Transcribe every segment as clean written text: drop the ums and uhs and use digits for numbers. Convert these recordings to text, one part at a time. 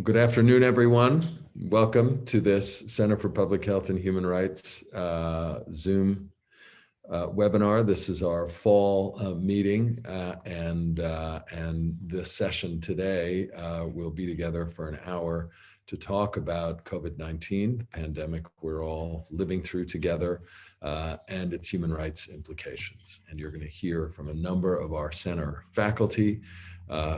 Good afternoon, everyone. Welcome to this Center for Public Health and Human Rights Zoom webinar. This is our fall meeting, and this session today will be together for an hour to talk about COVID-19, the pandemic we're all living through together, and its human rights implications. And you're going to hear from a number of our center faculty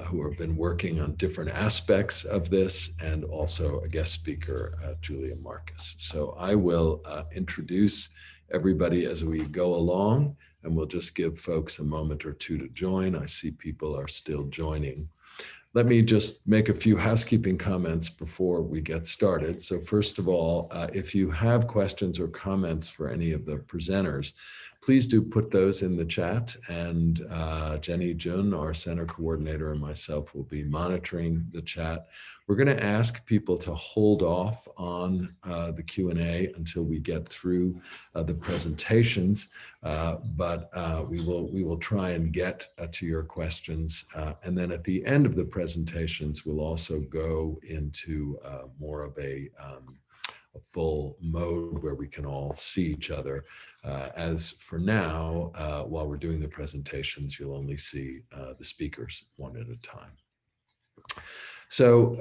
who have been working on different aspects of this, and also a guest speaker, Julia Marcus. So I will introduce everybody as we go along, and we'll just give folks a moment or two to join. I see people are still joining. Let me just make a few housekeeping comments before we get started. So first of all, if you have questions or comments for any of the presenters, please do put those in the chat, and Jenny Jun, our center coordinator, and myself will be monitoring the chat. We're going to ask people to hold off on the Q&A until we get through the presentations, but we will try and get to your questions. And then at the end of the presentations, we'll also go into more of a full mode where we can all see each other. As for now, while we're doing the presentations, you'll only see the speakers one at a time. So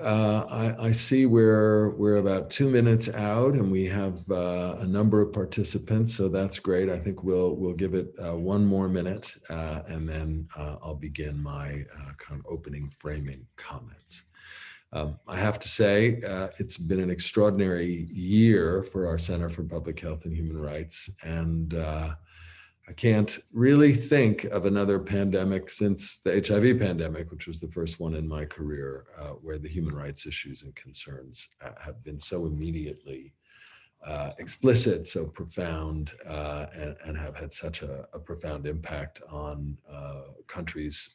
I see we're about 2 minutes out, and we have a number of participants, so that's great. I think we'll give it 1 more minute, and then I'll begin my kind of opening framing comments. I have to say, it's been an extraordinary year for our Center for Public Health and Human Rights, and I can't really think of another pandemic since the HIV pandemic, which was the first one in my career, where the human rights issues and concerns have been so immediately explicit, so profound, and have had such a profound impact on countries'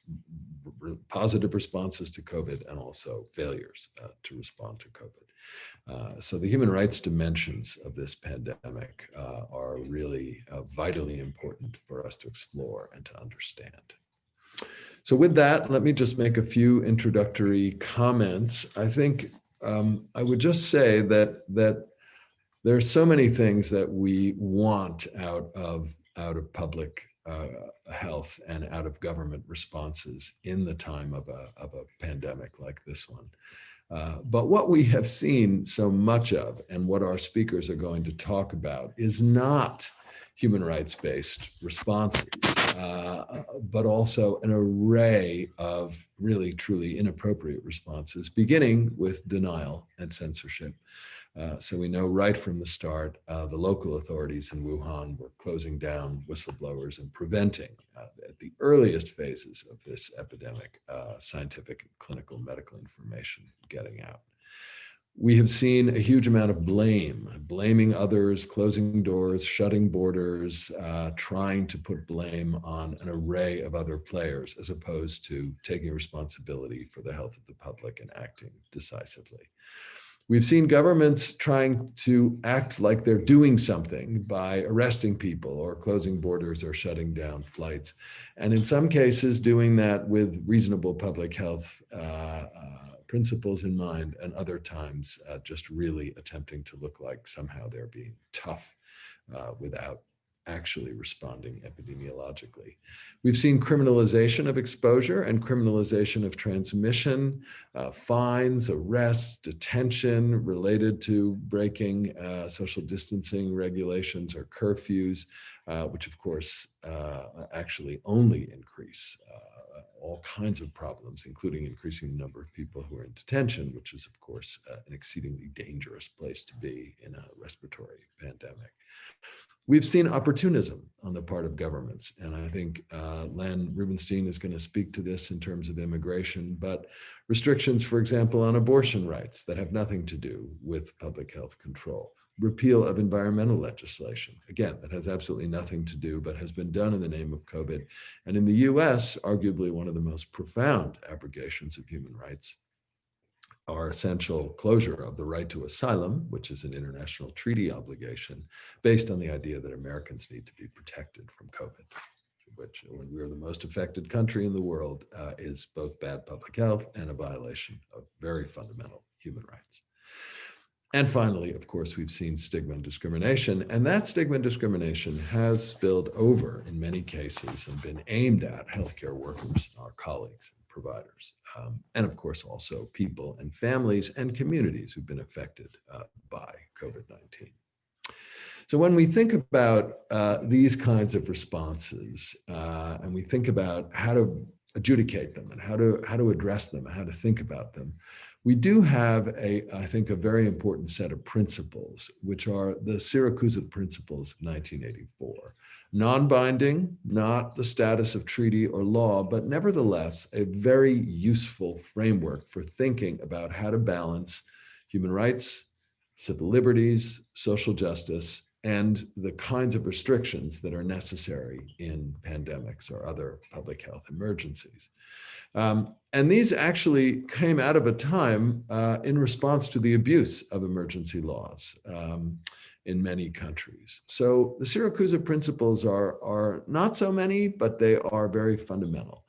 positive responses to COVID and also failures to respond to COVID. So the human rights dimensions of this pandemic are really vitally important for us to explore and to understand. So with that, let me just make a few introductory comments. I think I would just say that there are so many things that we want out of public health and out of government responses in the time of a pandemic like this one. But what we have seen so much of, and what our speakers are going to talk about, is not human rights-based responses, but also an array of really, truly inappropriate responses, beginning with denial and censorship. So we know right from the start, the local authorities in Wuhan were closing down whistleblowers and preventing, at the earliest phases of this epidemic, scientific and clinical medical information getting out. We have seen a huge amount of blaming others, closing doors, shutting borders, trying to put blame on an array of other players, as opposed to taking responsibility for the health of the public and acting decisively. We've seen governments trying to act like they're doing something by arresting people or closing borders or shutting down flights. And in some cases, doing that with reasonable public health principles in mind, and other times just really attempting to look like somehow they're being tough without actually responding epidemiologically. We've seen criminalization of exposure and criminalization of transmission, fines, arrests, detention related to breaking social distancing regulations or curfews, which of course actually only increase all kinds of problems, including increasing the number of people who are in detention, which is of course an exceedingly dangerous place to be in a respiratory pandemic. We've seen opportunism on the part of governments, and I think Len Rubenstein is going to speak to this in terms of immigration, but restrictions, for example, on abortion rights that have nothing to do with public health control. Repeal of environmental legislation, again, that has absolutely nothing to do, but has been done in the name of COVID. And in the US, arguably one of the most profound abrogations of human rights, our essential closure of the right to asylum, which is an international treaty obligation based on the idea that Americans need to be protected from COVID, which, when we are the most affected country in the world, is both bad public health and a violation of very fundamental human rights. And finally, of course, we've seen stigma and discrimination, and that stigma and discrimination has spilled over in many cases and been aimed at healthcare workers, our colleagues, and providers, and of course also people and families and communities who've been affected by COVID-19. So when we think about these kinds of responses, and we think about how to adjudicate them and how to address them, how to think about them, we do have I think, a very important set of principles, which are the Syracuse Principles of 1984. Non-binding, not the status of treaty or law, but nevertheless, a very useful framework for thinking about how to balance human rights, civil liberties, social justice, and the kinds of restrictions that are necessary in pandemics or other public health emergencies. And these actually came out of a time in response to the abuse of emergency laws in many countries. So the Syracuse Principles are not so many, but they are very fundamental.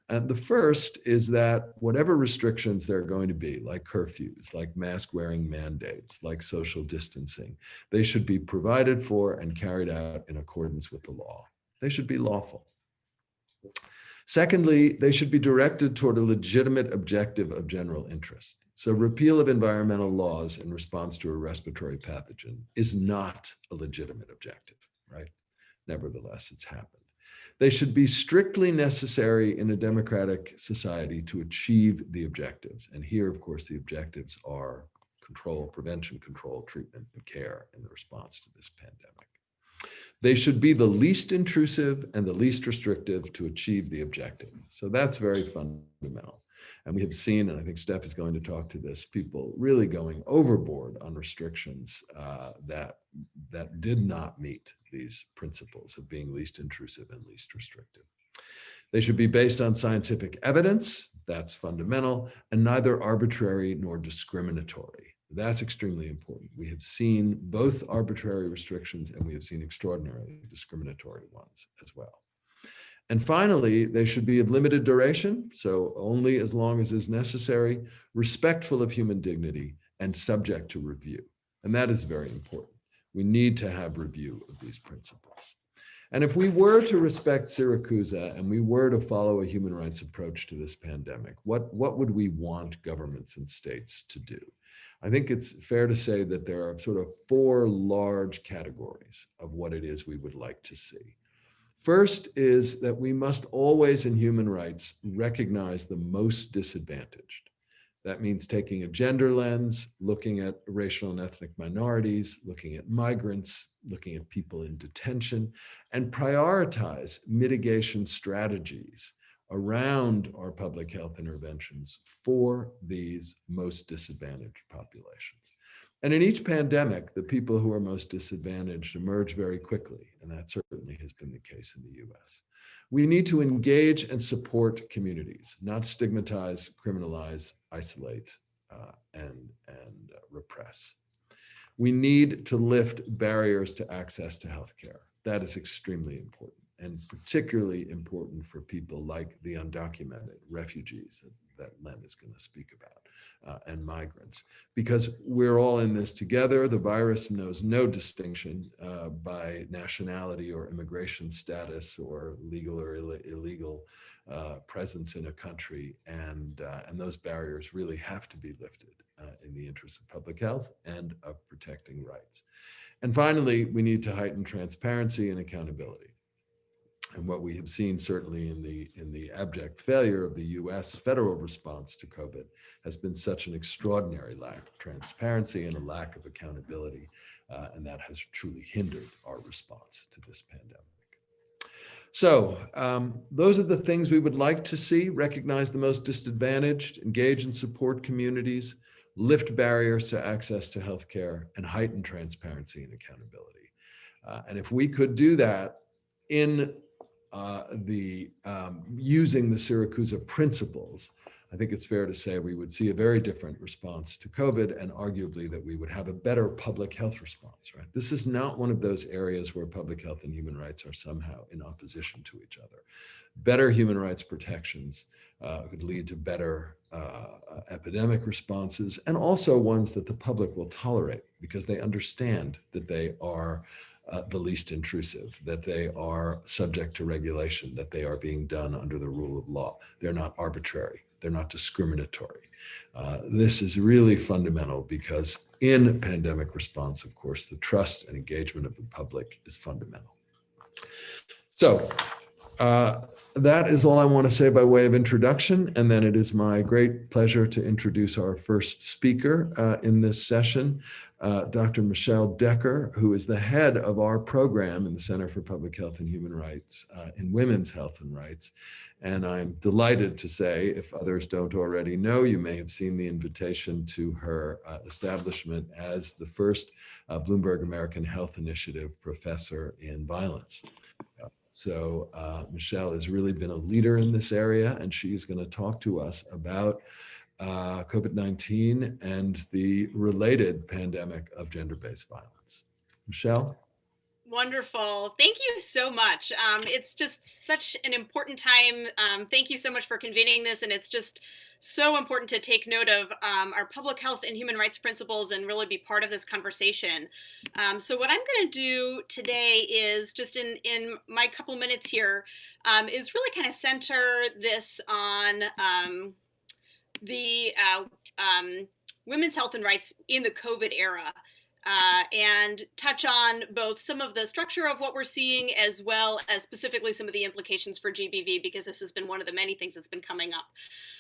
And the first is that whatever restrictions there are going to be, like curfews, like mask wearing mandates, like social distancing, they should be provided for and carried out in accordance with the law. They should be lawful. Secondly, they should be directed toward a legitimate objective of general interest. So repeal of environmental laws in response to a respiratory pathogen is not a legitimate objective, right? Nevertheless, it's happened. They should be strictly necessary in a democratic society to achieve the objectives. And here, of course, the objectives are control, prevention, control, treatment, and care in the response to this pandemic. They should be the least intrusive and the least restrictive to achieve the objective. So that's very fundamental. And we have seen, and I think Steph is going to talk to this, people really going overboard on restrictions that did not meet these principles of being least intrusive and least restrictive. They should be based on scientific evidence, that's fundamental, and neither arbitrary nor discriminatory. That's extremely important. We have seen both arbitrary restrictions and we have seen extraordinarily discriminatory ones as well. And finally, they should be of limited duration, so only as long as is necessary, respectful of human dignity, and subject to review. And that is very important. We need to have review of these principles. And if we were to respect Syracuse and we were to follow a human rights approach to this pandemic, what would we want governments and states to do? I think it's fair to say that there are sort of four large categories of what it is we would like to see. First is that we must always in human rights recognize the most disadvantaged. That means taking a gender lens, looking at racial and ethnic minorities, looking at migrants, looking at people in detention, and prioritize mitigation strategies around our public health interventions for these most disadvantaged populations. And in each pandemic, the people who are most disadvantaged emerge very quickly, and that certainly has been the case in the US. We need to engage and support communities, not stigmatize, criminalize, isolate, and repress. We need to lift barriers to access to healthcare. That is extremely important, and particularly important for people like the undocumented refugees that Len is going to speak about, and migrants, because we're all in this together. The virus knows no distinction by nationality or immigration status or legal or illegal presence in a country, and those barriers really have to be lifted in the interest of public health and of protecting rights. And finally, we need to heighten transparency and accountability. And what we have seen certainly in the abject failure of the US federal response to COVID has been such an extraordinary lack of transparency and a lack of accountability. And that has truly hindered our response to this pandemic. So those are the things we would like to see: recognize the most disadvantaged, engage and support communities, lift barriers to access to healthcare, and heighten transparency and accountability. And if we could do that in using the Syracuse principles, I think it's fair to say we would see a very different response to COVID, and arguably that we would have a better public health response, right? This is not one of those areas where public health and human rights are somehow in opposition to each other. Better human rights protections could lead to better epidemic responses, and also ones that the public will tolerate because they understand that they are the least intrusive, that they are subject to regulation, that they are being done under the rule of law. They're not arbitrary. They're not discriminatory. This is really fundamental because in pandemic response, of course, the trust and engagement of the public is fundamental. So that is all I want to say by way of introduction. And then it is my great pleasure to introduce our first speaker in this session, Dr. Michele Decker, who is the head of our program in the Center for Public Health and Human Rights in Women's Health and Rights. And I'm delighted to say, if others don't already know, you may have seen the invitation to her establishment as the first Bloomberg American Health Initiative professor in violence. So Michele has really been a leader in this area, and she is going to talk to us about COVID-19 and the related pandemic of gender-based violence. Michele? Wonderful. Thank you so much. It's just such an important time. Thank you so much for convening this. And it's just so important to take note of our public health and human rights principles and really be part of this conversation. So what I'm going to do today is just in my couple minutes here is really kind of center this on the women's health and rights in the COVID era. And touch on both some of the structure of what we're seeing as well as specifically some of the implications for GBV, because this has been one of the many things that's been coming up.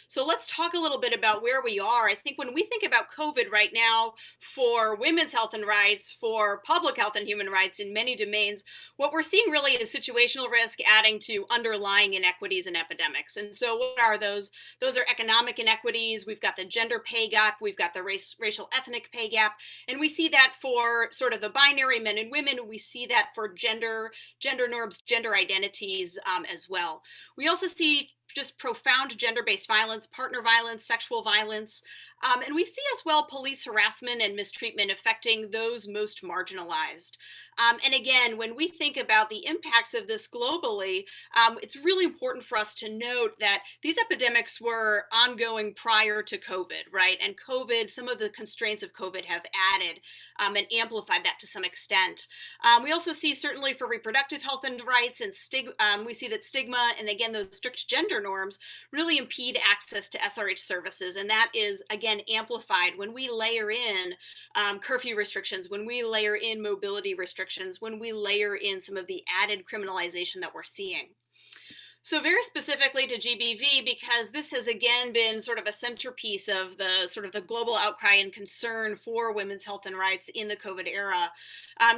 So let's talk a little bit about where we are. I think when we think about COVID right now for women's health and rights, for public health and human rights in many domains, what we're seeing really is situational risk adding to underlying inequities and epidemics. And so what are those? Those are economic inequities. We've got the gender pay gap. We've got the racial ethnic pay gap. And we see that for sort of the binary men and women. We see that for gender norms, gender identities as well. We also see just profound gender-based violence, partner violence, sexual violence. And we see as well police harassment and mistreatment affecting those most marginalized. And again, when we think about the impacts of this globally, it's really important for us to note that these epidemics were ongoing prior to COVID, right? And COVID, some of the constraints of COVID have added and amplified that to some extent. We also see certainly for reproductive health and rights and we see that stigma and again, those strict gender norms really impede access to SRH services. And that is, again, amplified when we layer in curfew restrictions, when we layer in mobility restrictions, when we layer in some of the added criminalization that we're seeing. So very specifically to GBV, because this has again been sort of a centerpiece of the sort of the global outcry and concern for women's health and rights in the COVID era.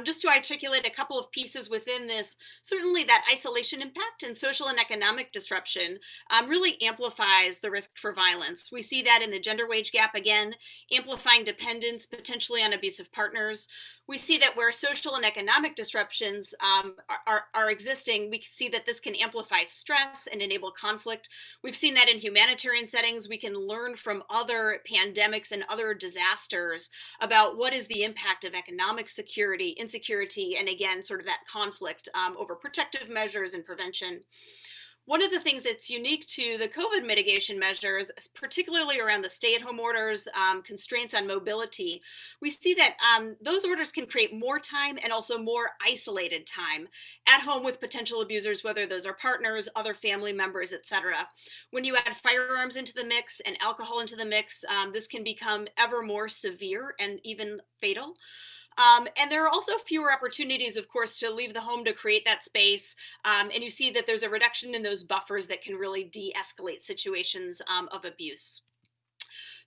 Just to articulate a couple of pieces within this, certainly that isolation impact and social and economic disruption really amplifies the risk for violence. We see that in the gender wage gap, again, amplifying dependence potentially on abusive partners. We see that where social and economic disruptions are existing, we see that this can amplify stress and enable conflict. We've seen that in humanitarian settings. We can learn from other pandemics and other disasters about what is the impact of economic security, insecurity, and again, sort of that conflict over protective measures and prevention. One of the things that's unique to the COVID mitigation measures, particularly around the stay-at-home orders, constraints on mobility, we see that those orders can create more time and also more isolated time at home with potential abusers, whether those are partners, other family members, etc. When you add firearms into the mix and alcohol into the mix, this can become ever more severe and even fatal. And there are also fewer opportunities, of course, to leave the home to create that space. And you see that there's a reduction in those buffers that can really de-escalate situations of abuse.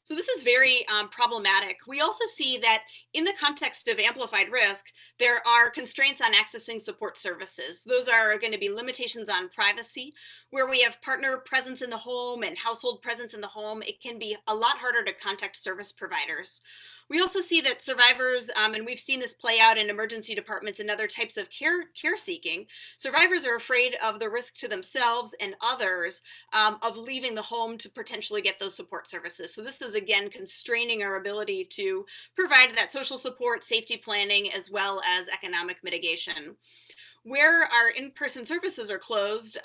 So this is very problematic. We also see that in the context of amplified risk, there are constraints on accessing support services. Those are going to be limitations on privacy. Where we have partner presence in the home and household presence in the home, it can be a lot harder to contact service providers. We also see that survivors, and we've seen this play out in emergency departments and other types of care seeking, survivors are afraid of the risk to themselves and others of leaving the home to potentially get those support services. So this is, again, constraining our ability to provide that social support, safety planning, as well as economic mitigation. Where our in-person services are closed,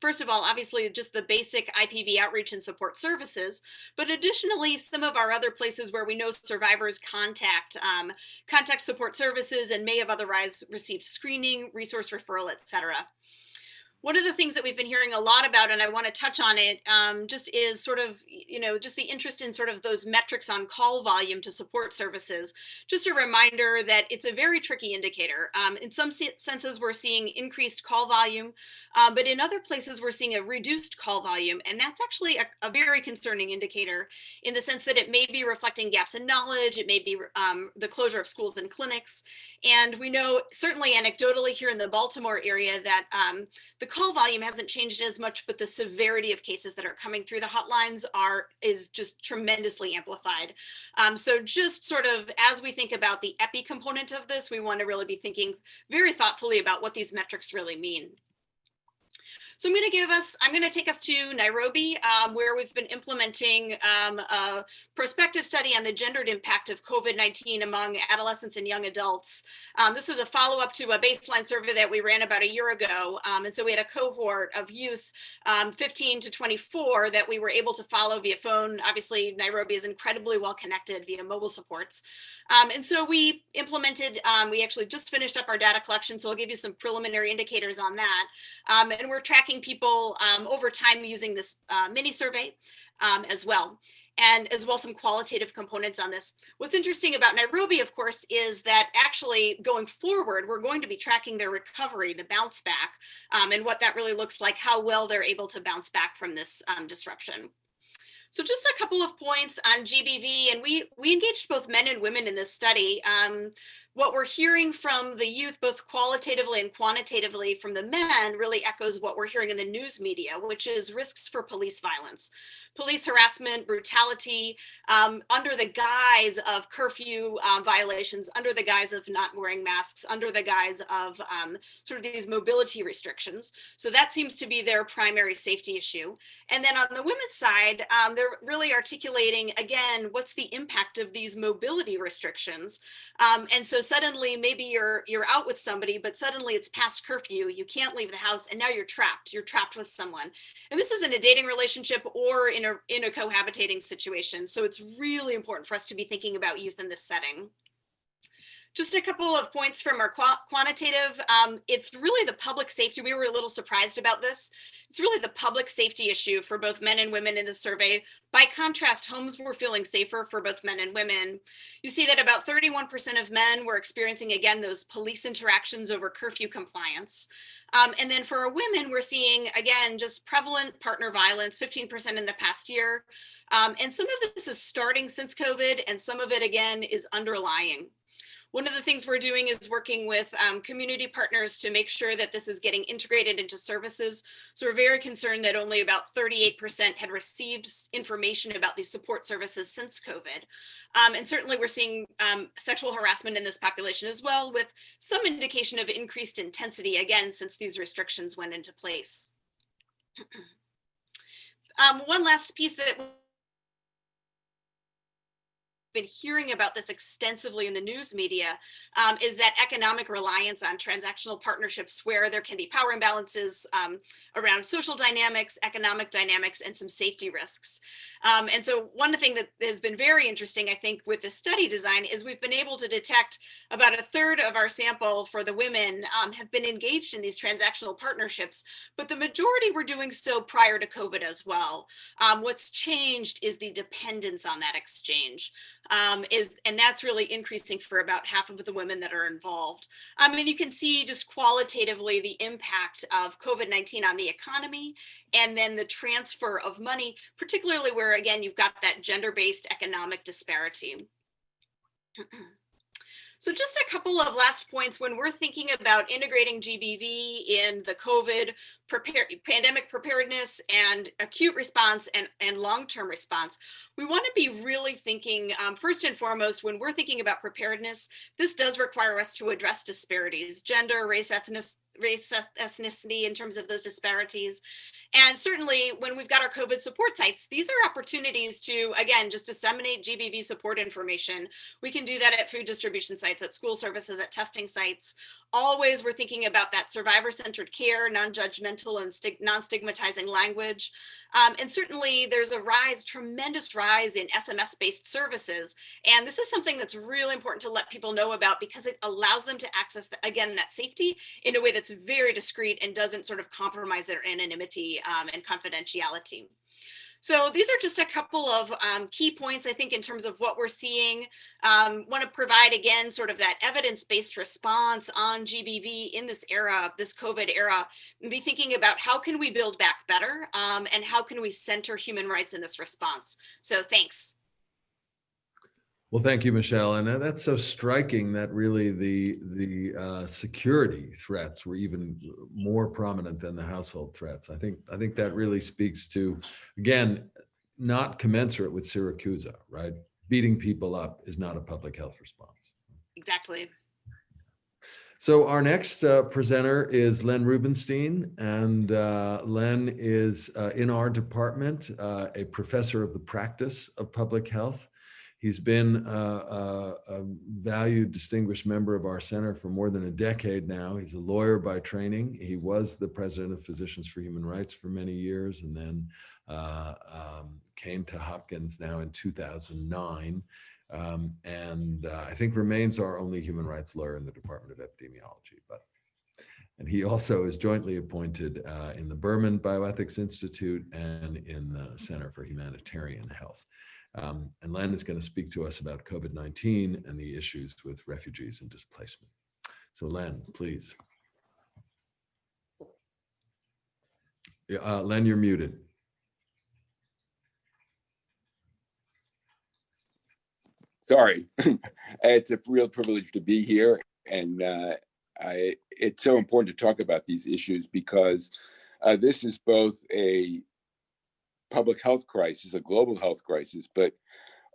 first of all, obviously just the basic IPV outreach and support services, but additionally, some of our other places where we know survivors contact support services and may have otherwise received screening, resource referral, etc. One of the things that we've been hearing a lot about, and I want to touch on it, just is sort of, just the interest in sort of those metrics on call volume to support services. Just a reminder that it's a very tricky indicator. In some senses, we're seeing increased call volume, but in other places, we're seeing a reduced call volume. And that's actually a very concerning indicator in the sense that it may be reflecting gaps in knowledge, it may be the closure of schools and clinics. And we know, certainly anecdotally here in the Baltimore area, that the call volume hasn't changed as much, but the severity of cases that are coming through the hotlines is just tremendously amplified. So just sort of as we think about the epi component of this, we want to really be thinking very thoughtfully about what these metrics really mean. So I'm going to take us to Nairobi, where we've been implementing a prospective study on the gendered impact of COVID-19 among adolescents and young adults. This is a follow-up to a baseline survey that we ran about a year ago. And so we had a cohort of youth, 15 to 24, that we were able to follow via phone. Obviously, Nairobi is incredibly well connected via mobile supports. And so we we actually just finished up our data collection, so I'll give you some preliminary indicators on that. And we're tracking people over time using this mini survey as well. And as well, some qualitative components on this. What's interesting about Nairobi, of course, is that actually going forward, we're going to be tracking their recovery, the bounce back, and what that really looks like, how well they're able to bounce back from this disruption. So just a couple of points on GBV, and we engaged both men and women in this study. What we're hearing from the youth, both qualitatively and quantitatively from the men, really echoes what we're hearing in the news media, which is risks for police violence, police harassment, brutality, under the guise of curfew violations, under the guise of not wearing masks, under the guise of sort of these mobility restrictions. So that seems to be their primary safety issue. And then on the women's side, they're really articulating, again, what's the impact of these mobility restrictions? And so suddenly maybe you're out with somebody, but suddenly it's past curfew, you can't leave the house, and now you're trapped with someone. And this isn't a dating relationship or in a cohabitating situation. So it's really important for us to be thinking about youth in this setting. Just a couple of points from our quantitative. It's really the public safety. We were a little surprised about this. It's really the public safety issue for both men and women in the survey. By contrast, homes were feeling safer for both men and women. You see that about 31% of men were experiencing, again, those police interactions over curfew compliance. And then for our women, we're seeing, again, just prevalent partner violence, 15% in the past year. And some of this is starting since COVID, and some of it, again, is underlying. One of the things we're doing is working with community partners to make sure that this is getting integrated into services. So we're very concerned that only about 38% had received information about these support services since COVID. And certainly we're seeing sexual harassment in this population as well, with some indication of increased intensity, again, since these restrictions went into place. One last piece that been hearing about this extensively in the news media is that economic reliance on transactional partnerships where there can be power imbalances around social dynamics, economic dynamics, and some safety risks. And so one thing that has been very interesting, I think, with this study design is we've been able to detect about a third of our sample for the women have been engaged in these transactional partnerships, but the majority were doing so prior to COVID as well. What's changed is the dependence on that exchange. And that's really increasing for about half of the women that are involved. And you can see just qualitatively the impact of COVID-19 on the economy, and then the transfer of money, particularly where, again, you've got that gender-based economic disparity. So just a couple of last points when we're thinking about integrating GBV in the COVID pandemic preparedness and acute response and long-term response. We want to be really thinking, first and foremost, when we're thinking about preparedness, this does require us to address disparities, gender, race, race, ethnicity in terms of those disparities. And certainly when we've got our COVID support sites, these are opportunities to, again, just disseminate GBV support information. We can do that at food distribution sites, at school services, at testing sites. Always we're thinking about that survivor-centered care, non-judgmental and non-stigmatizing language. And certainly there's a tremendous rise in SMS-based services. And this is something that's really important to let people know about because it allows them to access, again, that safety in a way that's very discreet and doesn't sort of compromise their anonymity and confidentiality. So these are just a couple of key points, I think, in terms of what we're seeing. Want to provide, again, sort of that evidence-based response on GBV in this era, this COVID era, and be thinking about how can we build back better and how can we center human rights in this response. So thanks. Well, thank you, Michele. And that's so striking that really the security threats were even more prominent than the household threats. I think that really speaks to, again, not commensurate with Syracusa, right? Beating people up is not a public health response. Exactly. So our next presenter is Len Rubenstein, and Len is in our department, a professor of the practice of public health. He's been a valued, distinguished member of our center for more than a decade now. He's a lawyer by training. He was the president of Physicians for Human Rights for many years, and then came to Hopkins now in 2009, and I think remains our only human rights lawyer in the Department of Epidemiology. And he also is jointly appointed in the Berman Bioethics Institute and in the Center for Humanitarian Health. And Len is going to speak to us about COVID-19 and the issues with refugees and displacement. So Len, please. Len, you're muted. Sorry, it's a real privilege to be here. And it's so important to talk about these issues because this is both a public health crisis, a global health crisis, but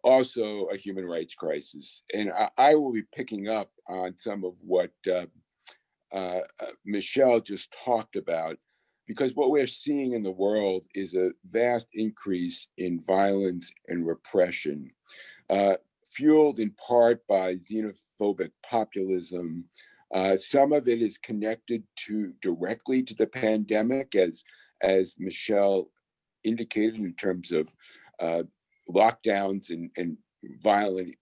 also a human rights crisis. And I will be picking up on some of what Michele just talked about, because what we're seeing in the world is a vast increase in violence and repression, fueled in part by xenophobic populism. Some of it is connected directly to the pandemic, as Michele indicated, in terms of lockdowns and violent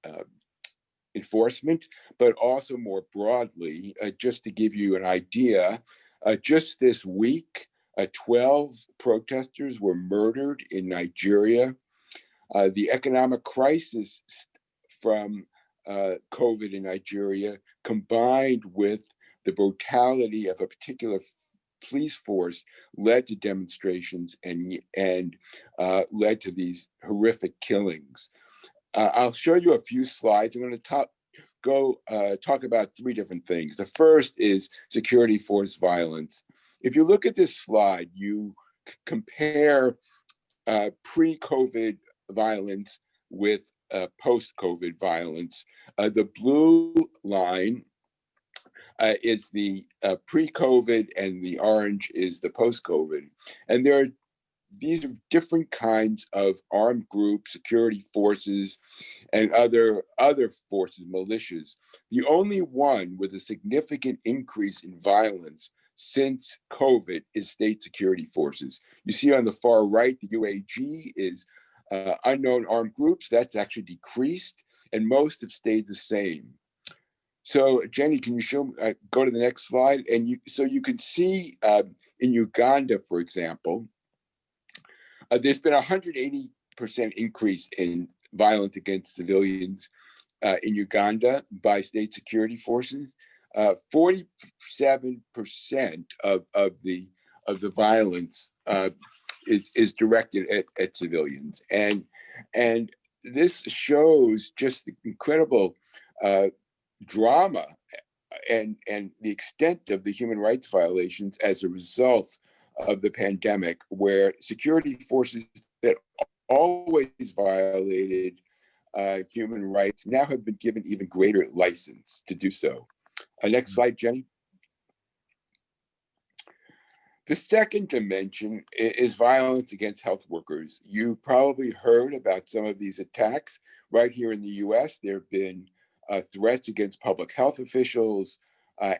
enforcement, but also more broadly, just to give you an idea, just this week, 12 protesters were murdered in Nigeria. The economic crisis from COVID in Nigeria, combined with the brutality of a particular police force, led to demonstrations and led to these horrific killings. I'll show you a few slides. I'm going to talk about three different things. The first is security force violence. If you look at this slide, you compare pre-COVID violence with post-COVID violence. The blue line is the pre-COVID and the orange is the post-COVID. And these are different kinds of armed groups, security forces, and other forces, militias. The only one with a significant increase in violence since COVID is state security forces. You see on the far right, the UAG is unknown armed groups. That's actually decreased, and most have stayed the same. So Jenny, can you go to the next slide? And you can see in Uganda, for example, there's been a 180% increase in violence against civilians in Uganda by state security forces. 47% of the violence is directed at civilians, and this shows just the incredible drama and the extent of the human rights violations as a result of the pandemic, where security forces that always violated human rights now have been given even greater license to do so. Next slide, Jenny. The second dimension is violence against health workers. You probably heard about some of these attacks. Right here in the US, there have been threats against public health officials,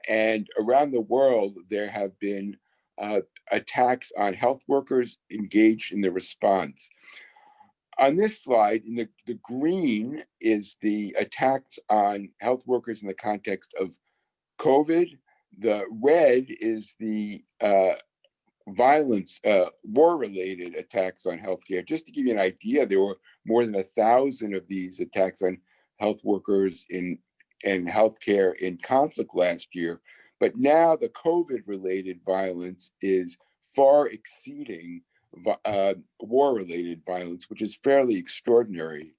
and around the world, there have been attacks on health workers engaged in the response. On this slide, in the green is the attacks on health workers in the context of COVID. The red is the violence, war-related attacks on healthcare. Just to give you an idea, there were more than 1,000 of these attacks on health workers in healthcare in conflict last year. But now the COVID-related violence is far exceeding war-related violence, which is fairly extraordinary.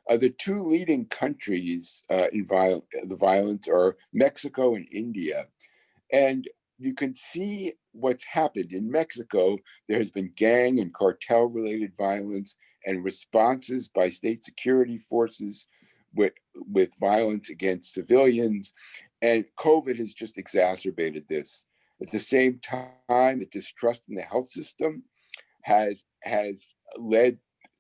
The two leading countries in the violence are Mexico and India. And you can see what's happened in Mexico. There has been gang and cartel related violence and responses by state security forces with violence against civilians. And COVID has just exacerbated this. At the same time, the distrust in the health system has led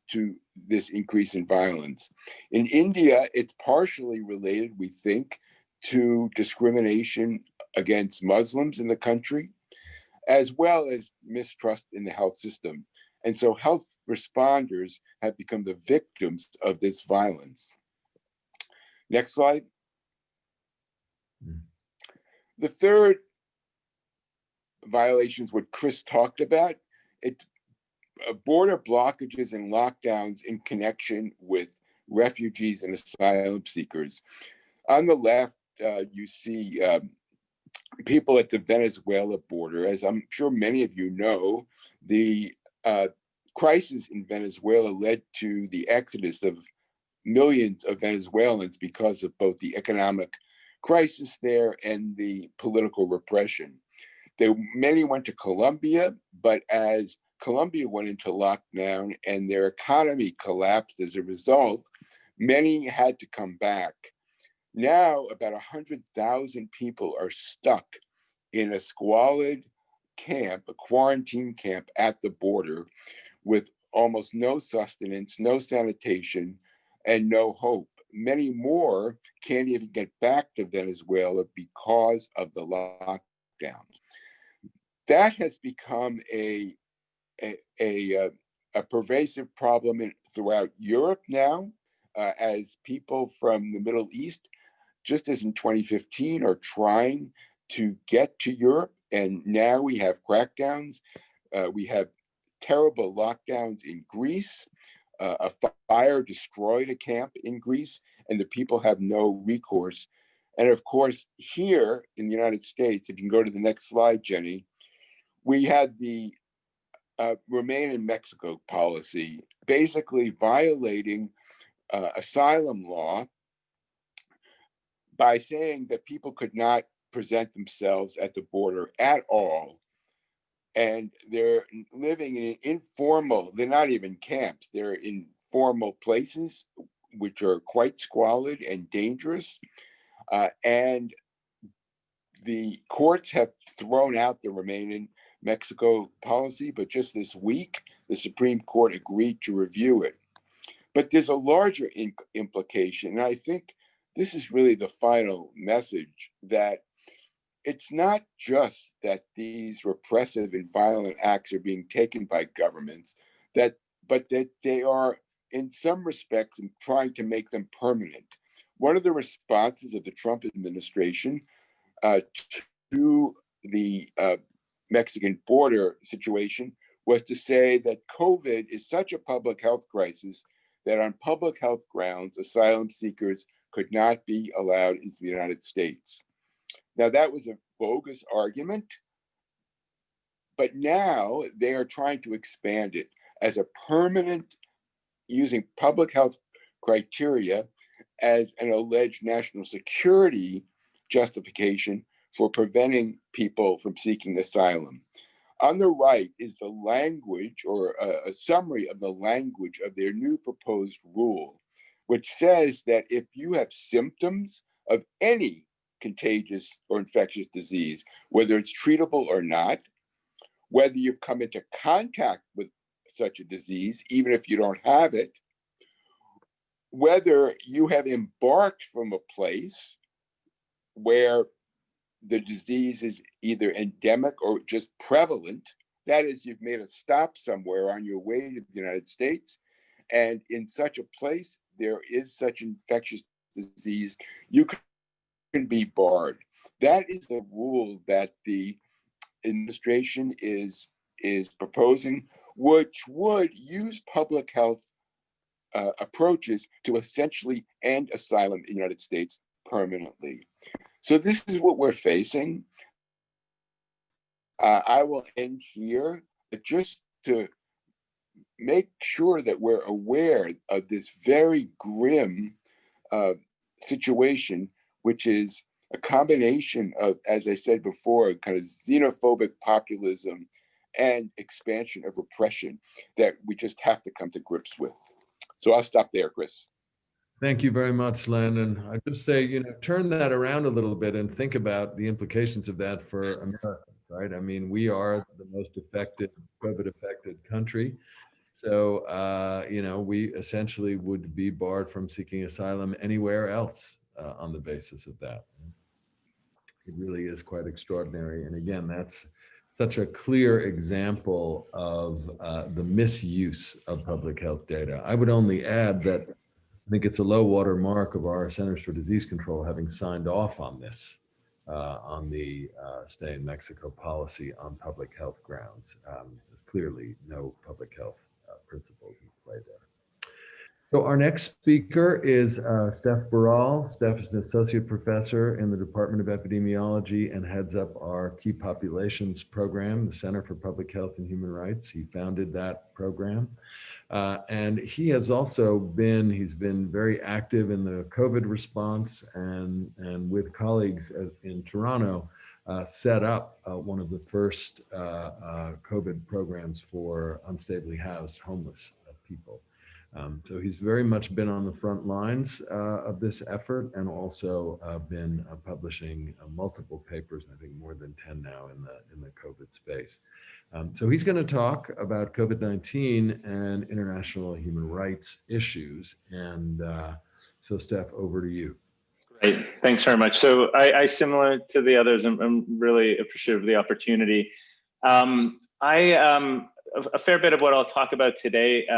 to this increase in violence. In India, it's partially related, we think, to discrimination against Muslims in the country, as well as mistrust in the health system. And so health responders have become the victims of this violence. Next slide. The third violation is what Chris talked about. It's border blockages and lockdowns in connection with refugees and asylum seekers. On the left, you see people at the Venezuela border. As I'm sure many of you know, the crisis in Venezuela led to the exodus of millions of Venezuelans because of both the economic crisis there and the political repression. Many went to Colombia, but as Colombia went into lockdown and their economy collapsed as a result, many had to come back. Now, about 100,000 people are stuck in a squalid camp, a quarantine camp at the border with almost no sustenance, no sanitation, and no hope. Many more can't even get back to Venezuela because of the lockdown. That has become a pervasive problem throughout Europe now, as people from the Middle East, just as in 2015, are trying to get to Europe. And now we have crackdowns. We have terrible lockdowns in Greece. A fire destroyed a camp in Greece, and the people have no recourse. And of course, here in the United States, if you can go to the next slide, Jenny, we had the Remain in Mexico policy, basically violating asylum law by saying that people could not present themselves at the border at all. And they're living in informal, they're not even camps, they're in informal places, which are quite squalid and dangerous. And the courts have thrown out the Remain in Mexico policy, but just this week, the Supreme Court agreed to review it. But there's a larger implication, and I think this is really the final message, that it's not just that these repressive and violent acts are being taken by governments, but that they are, in some respects, trying to make them permanent. One of the responses of the Trump administration to the Mexican border situation was to say that COVID is such a public health crisis that on public health grounds, asylum seekers could not be allowed into the United States. Now, that was a bogus argument, but now they are trying to expand it as a permanent, using public health criteria as an alleged national security justification for preventing people from seeking asylum. On the right is the language, or a summary of the language of their new proposed rule, which says that if you have symptoms of any contagious or infectious disease, whether it's treatable or not, whether you've come into contact with such a disease, even if you don't have it, whether you have embarked from a place where the disease is either endemic or just prevalent. That is, you've made a stop somewhere on your way to the United States, and in such a place, there is such infectious disease, you can be barred. That is the rule that the administration is proposing, which would use public health approaches to essentially end asylum in the United States permanently. So this is what we're facing. I will end here, but just to make sure that we're aware of this very grim situation, which is a combination of, as I said before, kind of xenophobic populism and expansion of repression that we just have to come to grips with. So I'll stop there, Chris. Thank you very much, Len. And I just say, turn that around a little bit and think about the implications of that for Americans, right? I mean, we are the most COVID-affected country. So, we essentially would be barred from seeking asylum anywhere else on the basis of that. It really is quite extraordinary. And again, that's such a clear example of the misuse of public health data. I would only add that I think it's a low water mark of our Centers for Disease Control having signed off on this, on the stay in Mexico policy on public health grounds. There's clearly no public health principles in play there. So our next speaker is Steph Baral. Steph is an associate professor in the Department of Epidemiology and heads up our Key Populations program, the Center for Public Health and Human Rights. He founded that program. And he has also he's been very active in the COVID response and with colleagues in Toronto, set up one of the first COVID programs for unstably housed homeless people. So he's very much been on the front lines of this effort and also been publishing multiple papers, I think more than 10 now in the COVID space. So he's going to talk about COVID-19 and international human rights issues. And so Steph, over to you. Great, thanks very much. So I similar to the others, I'm really appreciative of the opportunity. A fair bit of what I'll talk about today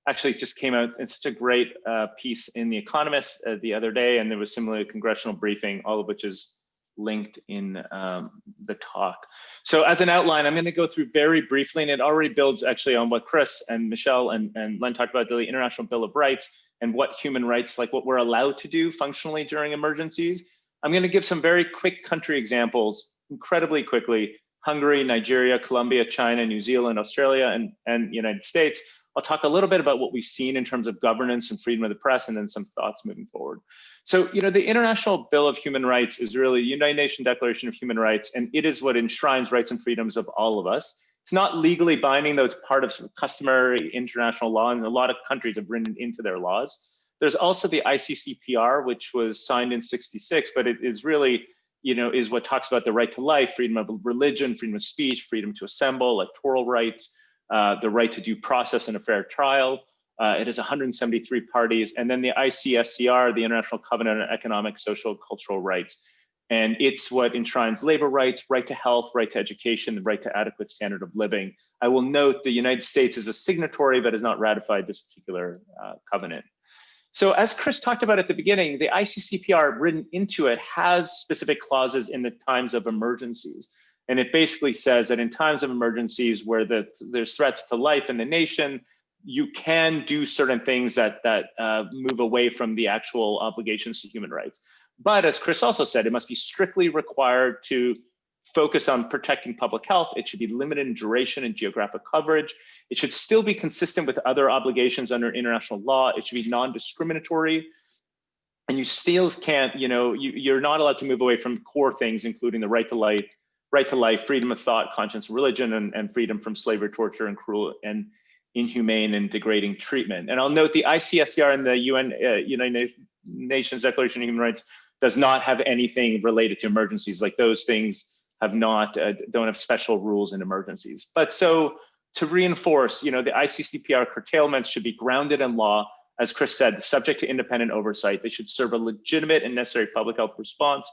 actually just came out. It's such a great piece in The Economist the other day, and there was similarly a congressional briefing, all of which is linked in the talk. So as an outline, I'm going to go through very briefly, and it already builds actually on what Chris and Michele and Len talked about, the International Bill of Rights and what human rights, like what we're allowed to do functionally during emergencies. I'm going to give some very quick country examples, incredibly quickly: Hungary, Nigeria, Colombia, China, New Zealand, Australia, and United States. I'll talk a little bit about what we've seen in terms of governance and freedom of the press, and then some thoughts moving forward. So, the International Bill of Human Rights is really the United Nations Declaration of Human Rights, and it is what enshrines rights and freedoms of all of us. It's not legally binding, though it's part of customary international law, and a lot of countries have written it into their laws. There's also the ICCPR, which was signed in '66, but it is really, is what talks about the right to life, freedom of religion, freedom of speech, freedom to assemble, electoral rights, the right to due process and a fair trial. It has 173 parties. And then the ICSCR, the International Covenant on Economic, Social, Cultural Rights. And it's what enshrines labor rights, right to health, right to education, the right to adequate standard of living. I will note the United States is a signatory but has not ratified this particular covenant. So as Chris talked about at the beginning, the ICCPR written into it has specific clauses in the times of emergencies. And it basically says that in times of emergencies where there's threats to life in the nation, you can do certain things that move away from the actual obligations to human rights. But as Chris also said, it must be strictly required to focus on protecting public health. It should be limited in duration and geographic coverage. It should still be consistent with other obligations under international law. It should be non-discriminatory. And you still can't, you're not allowed to move away from core things, including the right to life, freedom of thought, conscience, religion, and freedom from slavery, torture, and cruel and inhumane and degrading treatment. And I'll note the ICSCR and the United Nations Declaration of Human Rights does not have anything related to emergencies. Like those things don't have special rules in emergencies. But so to reinforce, the ICCPR curtailments should be grounded in law, as Chris said, subject to independent oversight. They should serve a legitimate and necessary public health response,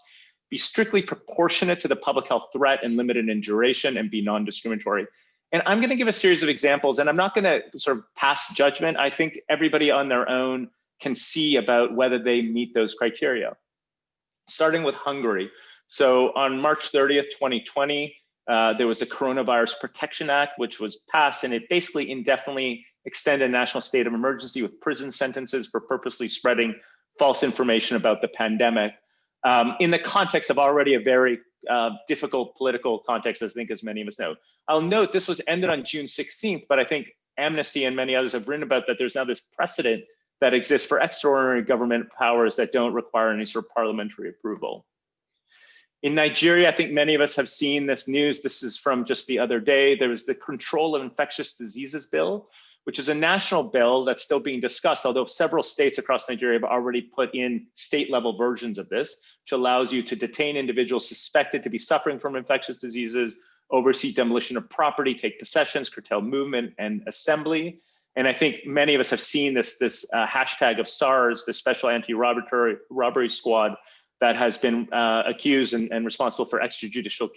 be strictly proportionate to the public health threat and limited in duration, and be non-discriminatory. And I'm going to give a series of examples, and I'm not going to sort of pass judgment. I think everybody on their own can see about whether they meet those criteria. Starting with Hungary. So on March 30th, 2020, there was the Coronavirus Protection Act, which was passed, and it basically indefinitely extended a national state of emergency with prison sentences for purposely spreading false information about the pandemic. In the context of already a very difficult political context, I think, as many of us know. I'll note this was ended on June 16th, but I think Amnesty and many others have written about that there's now this precedent that exists for extraordinary government powers that don't require any sort of parliamentary approval. In Nigeria, I think many of us have seen this news. This is from just the other day. There was the Control of Infectious Diseases Bill, which is a national bill that's still being discussed, although several states across Nigeria have already put in state-level versions of this, which allows you to detain individuals suspected to be suffering from infectious diseases, oversee demolition of property, take possessions, curtail movement and assembly. And I think many of us have seen this hashtag of SARS, the Special Anti-Robbery Squad, that has been accused and responsible for extrajudicial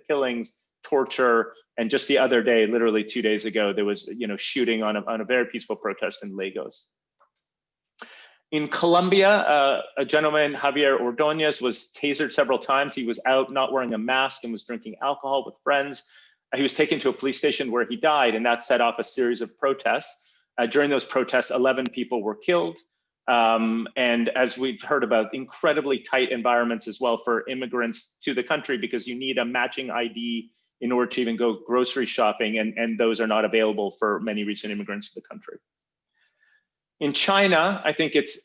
killings, torture, and just the other day, literally 2 days ago, there was shooting on a very peaceful protest in Lagos. In Colombia, a gentleman, Javier Ordóñez, was tasered several times. He was out not wearing a mask and was drinking alcohol with friends. He was taken to a police station where he died, and that set off a series of protests. During those protests, 11 people were killed. And as we've heard about, incredibly tight environments as well for immigrants to the country, because you need a matching ID in order to even go grocery shopping, and those are not available for many recent immigrants to the country. In China, I think it's,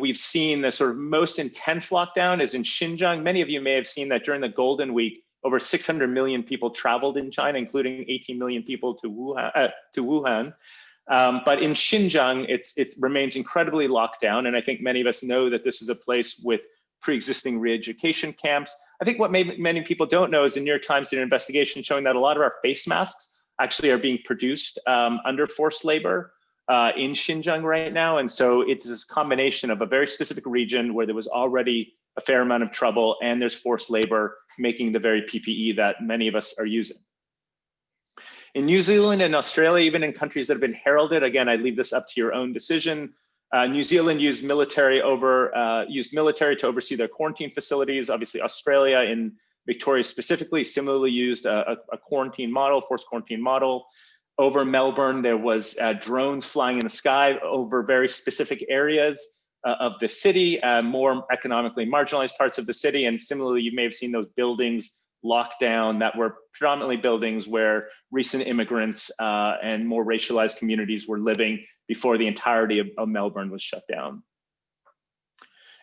we've seen the sort of most intense lockdown is in Xinjiang. Many of you may have seen that during the Golden Week, over 600 million people traveled in China, including 18 million people to Wuhan. But in Xinjiang, it remains incredibly locked down. And I think many of us know that this is a place with pre-existing re-education camps. I think what many people don't know is the New York Times did an investigation showing that a lot of our face masks actually are being produced under forced labor in Xinjiang right now. And so it's this combination of a very specific region where there was already a fair amount of trouble, and there's forced labor making the very PPE that many of us are using. In New Zealand and Australia, even in countries that have been heralded, again, I leave this up to your own decision. New Zealand used military to oversee their quarantine facilities. Obviously, Australia, in Victoria specifically, similarly used a quarantine model, forced quarantine model. Over Melbourne, there was drones flying in the sky over very specific areas of the city, more economically marginalized parts of the city. And similarly, you may have seen those buildings locked down that were predominantly buildings where recent immigrants and more racialized communities were living before the entirety of Melbourne was shut down.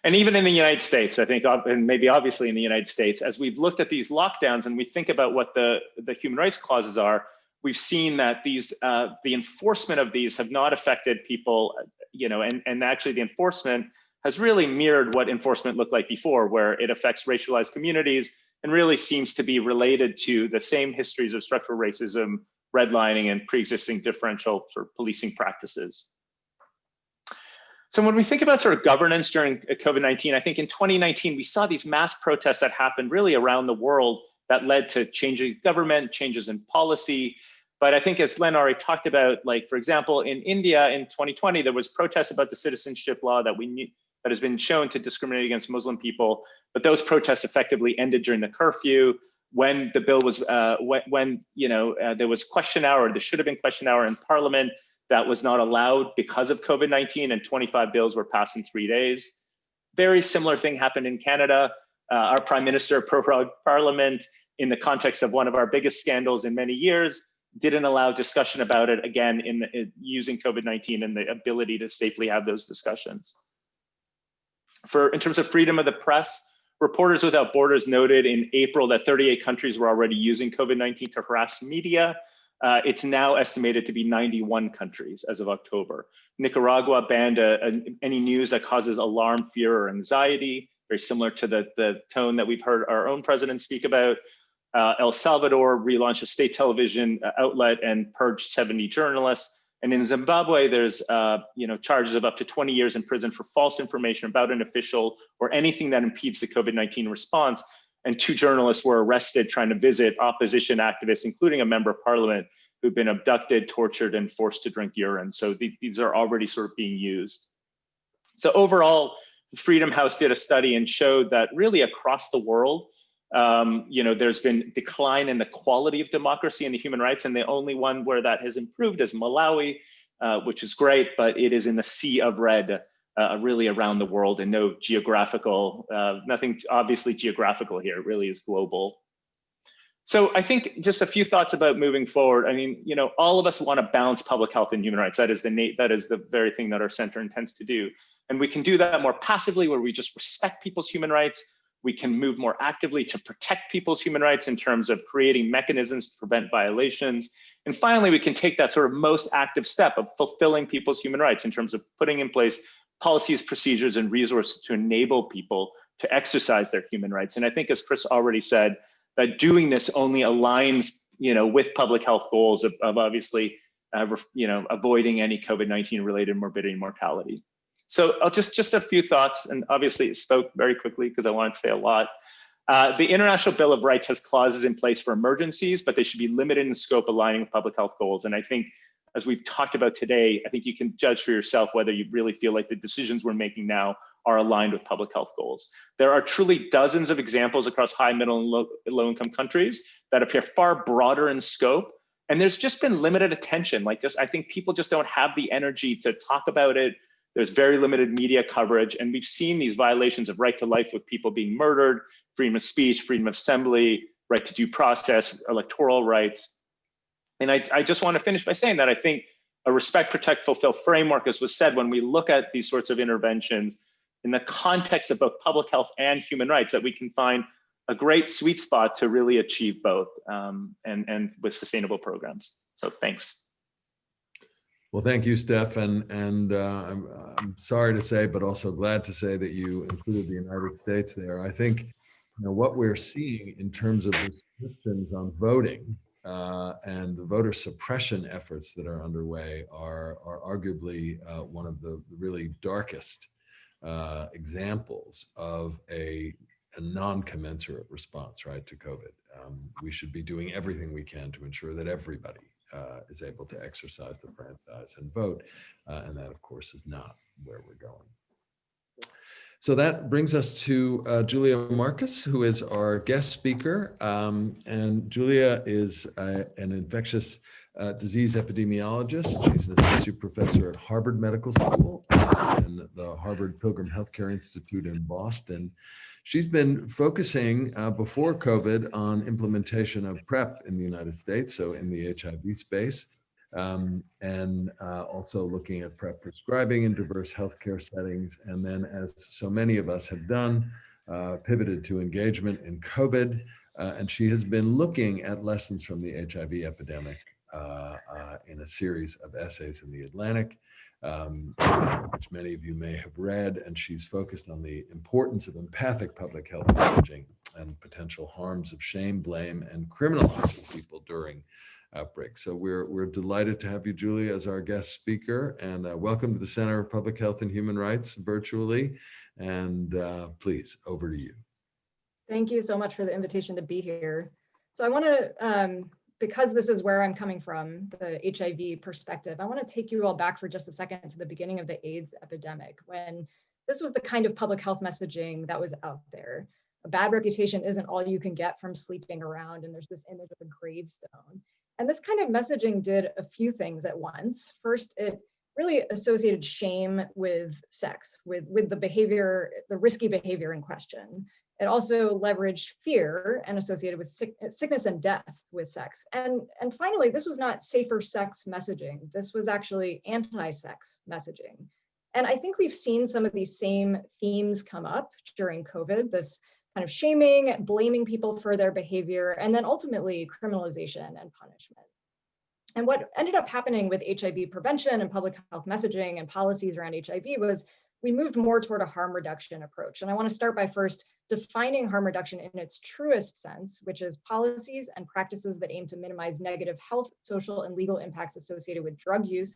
And even in the United States, I think, and maybe obviously in the United States, as we've looked at these lockdowns and we think about what the human rights clauses are, we've seen that these the enforcement of these have not affected people, and actually the enforcement has really mirrored what enforcement looked like before, where it affects racialized communities and really seems to be related to the same histories of structural racism, redlining, and pre-existing differential sort of policing practices. So when we think about sort of governance during COVID-19, I think in 2019, we saw these mass protests that happened really around the world that led to changing government, changes in policy. But I think as Len already talked about, like, for example, in India in 2020, there was protests about the citizenship law that has been shown to discriminate against Muslim people. But those protests effectively ended during the curfew. When the bill was, there was question hour, there should have been question hour in Parliament, that was not allowed because of COVID-19, and 25 bills were passed in 3 days. Very similar thing happened in Canada. Our Prime Minister prorogued Parliament in the context of one of our biggest scandals in many years, didn't allow discussion about it, again, in using COVID-19 and the ability to safely have those discussions. In terms of freedom of the press, Reporters Without Borders noted in April that 38 countries were already using COVID-19 to harass media. It's now estimated to be 91 countries as of October. Nicaragua banned any news that causes alarm, fear, or anxiety, very similar to the tone that we've heard our own president speak about. El Salvador relaunched a state television outlet and purged 70 journalists. And in Zimbabwe, there's charges of up to 20 years in prison for false information about an official or anything that impedes the COVID-19 response. And 2 journalists were arrested trying to visit opposition activists, including a member of parliament, who've been abducted, tortured, and forced to drink urine. So these are already sort of being used. So overall, Freedom House did a study and showed that really across the world, there's been decline in the quality of democracy and the human rights, and the only one where that has improved is Malawi, which is great, but it is in the sea of red really around the world, and no geographical, nothing obviously geographical here, it really is global. So I think just a few thoughts about moving forward. I mean, all of us want to balance public health and human rights. That is the very thing that our center intends to do. And we can do that more passively, where we just respect people's human rights. We can move more actively to protect people's human rights in terms of creating mechanisms to prevent violations. And finally, we can take that sort of most active step of fulfilling people's human rights in terms of putting in place policies, procedures, and resources to enable people to exercise their human rights. And I think, as Chris already said, that doing this only aligns, with public health goals of obviously, avoiding any COVID-19 related morbidity and mortality. So I'll just a few thoughts, and obviously spoke very quickly because I wanted to say a lot. The International Bill of Rights has clauses in place for emergencies, but they should be limited in scope, aligning with public health goals. And I think, as we've talked about today, I think you can judge for yourself whether you really feel like the decisions we're making now are aligned with public health goals. There are truly dozens of examples across high, middle, and low income countries that appear far broader in scope. And there's just been limited attention. I think people just don't have the energy to talk about it. There's very limited media coverage. And we've seen these violations of right to life with people being murdered, freedom of speech, freedom of assembly, right to due process, electoral rights. And I just want to finish by saying that I think a respect, protect, fulfill framework, as was said, when we look at these sorts of interventions in the context of both public health and human rights, that we can find a great sweet spot to really achieve both, and with sustainable programs. So thanks. Well, thank you, Stefan. And I'm sorry to say, but also glad to say that you included the United States there. I think what we're seeing in terms of restrictions on voting and the voter suppression efforts that are underway are arguably one of the really darkest examples of a non-commensurate response, right, to COVID. We should be doing everything we can to ensure that everybody is able to exercise the franchise and vote. And that, of course, is not where we're going. So that brings us to Julia Marcus, who is our guest speaker. And Julia is an infectious disease epidemiologist. She's an associate professor at Harvard Medical School and the Harvard Pilgrim Healthcare Institute in Boston. She's been focusing before COVID on implementation of PrEP in the United States, so in the HIV space, and also looking at PrEP prescribing in diverse healthcare settings. And then, as so many of us have done, pivoted to engagement in COVID. And she has been looking at lessons from the HIV epidemic in a series of essays in The Atlantic, which many of you may have read, and she's focused on the importance of empathic public health messaging and potential harms of shame, blame, and criminalizing people during outbreaks. So we're delighted to have you, Julia, as our guest speaker, and welcome to the Center of Public Health and Human Rights virtually. And please, over to you. Thank you so much for the invitation to be here. So I want to, because this is where I'm coming from, the HIV perspective, I want to take you all back for just a second to the beginning of the AIDS epidemic, when this was the kind of public health messaging that was out there. A bad reputation isn't all you can get from sleeping around, and there's this image of a gravestone. And this kind of messaging did a few things at once. First, it really associated shame with sex, with the behavior, the risky behavior in question. It also leveraged fear and associated with sickness and death with sex. And finally, this was not safer sex messaging. This was actually anti-sex messaging. And I think we've seen some of these same themes come up during COVID, this kind of shaming, blaming people for their behavior, and then ultimately criminalization and punishment. And what ended up happening with HIV prevention and public health messaging and policies around HIV was we moved more toward a harm reduction approach. And I want to start by first defining harm reduction in its truest sense, which is policies and practices that aim to minimize negative health, social, and legal impacts associated with drug use,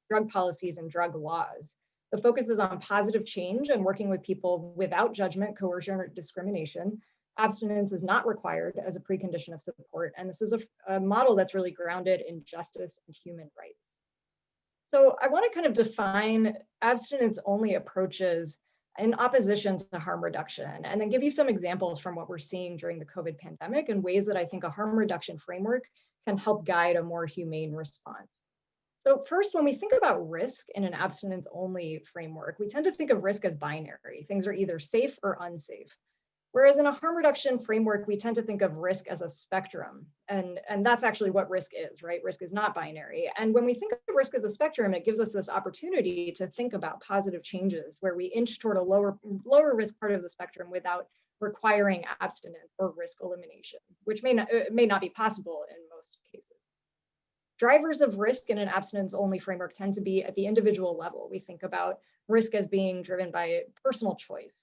drug policies, and drug laws. The focus is on positive change and working with people without judgment, coercion, or discrimination. Abstinence is not required as a precondition of support, and this is a model that's really grounded in justice and human rights. So I want to kind of define abstinence-only approaches in opposition to harm reduction, and then give you some examples from what we're seeing during the COVID pandemic and ways that I think a harm reduction framework can help guide a more humane response. So first, when we think about risk in an abstinence-only framework, we tend to think of risk as binary. Things are either safe or unsafe. Whereas in a harm reduction framework, we tend to think of risk as a spectrum. And that's actually what risk is, right? Risk is not binary. And when we think of risk as a spectrum, it gives us this opportunity to think about positive changes where we inch toward a lower risk part of the spectrum without requiring abstinence or risk elimination, which may not be possible in most cases. Drivers of risk in an abstinence-only framework tend to be at the individual level. We think about risk as being driven by personal choice.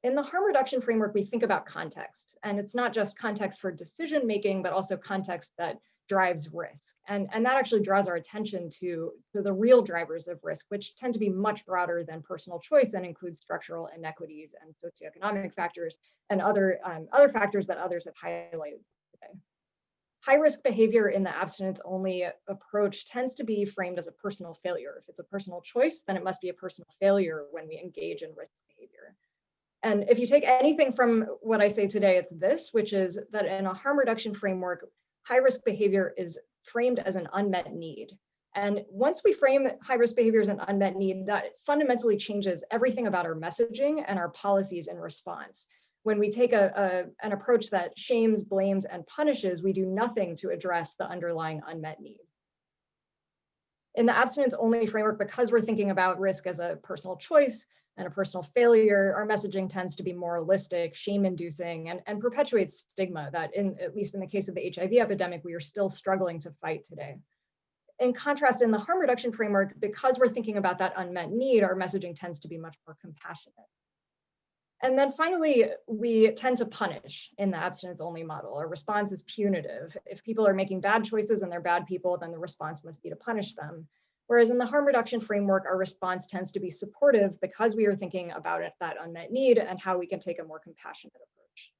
In the harm reduction framework, we think about context, and it's not just context for decision making, but also context that drives risk. And that actually draws our attention to the real drivers of risk, which tend to be much broader than personal choice and include structural inequities and socioeconomic factors and other factors that others have highlighted today. High-risk behavior in the abstinence-only approach tends to be framed as a personal failure. If it's a personal choice, then it must be a personal failure when we engage in risk behavior. And if you take anything from what I say today, it's this, which is that in a harm reduction framework, high-risk behavior is framed as an unmet need. And once we frame high-risk behavior as an unmet need, that fundamentally changes everything about our messaging and our policies in response. When we take an approach that shames, blames, and punishes, we do nothing to address the underlying unmet need. In the abstinence-only framework, because we're thinking about risk as a personal choice and a personal failure, our messaging tends to be moralistic, shame-inducing, and perpetuates stigma that, at least in the case of the HIV epidemic, we are still struggling to fight today. In contrast, in the harm reduction framework, because we're thinking about that unmet need, our messaging tends to be much more compassionate. And then finally, we tend to punish in the abstinence-only model. Our response is punitive. If people are making bad choices and they're bad people, then the response must be to punish them. Whereas in the harm reduction framework, our response tends to be supportive because we are thinking about that unmet need and how we can take a more compassionate approach.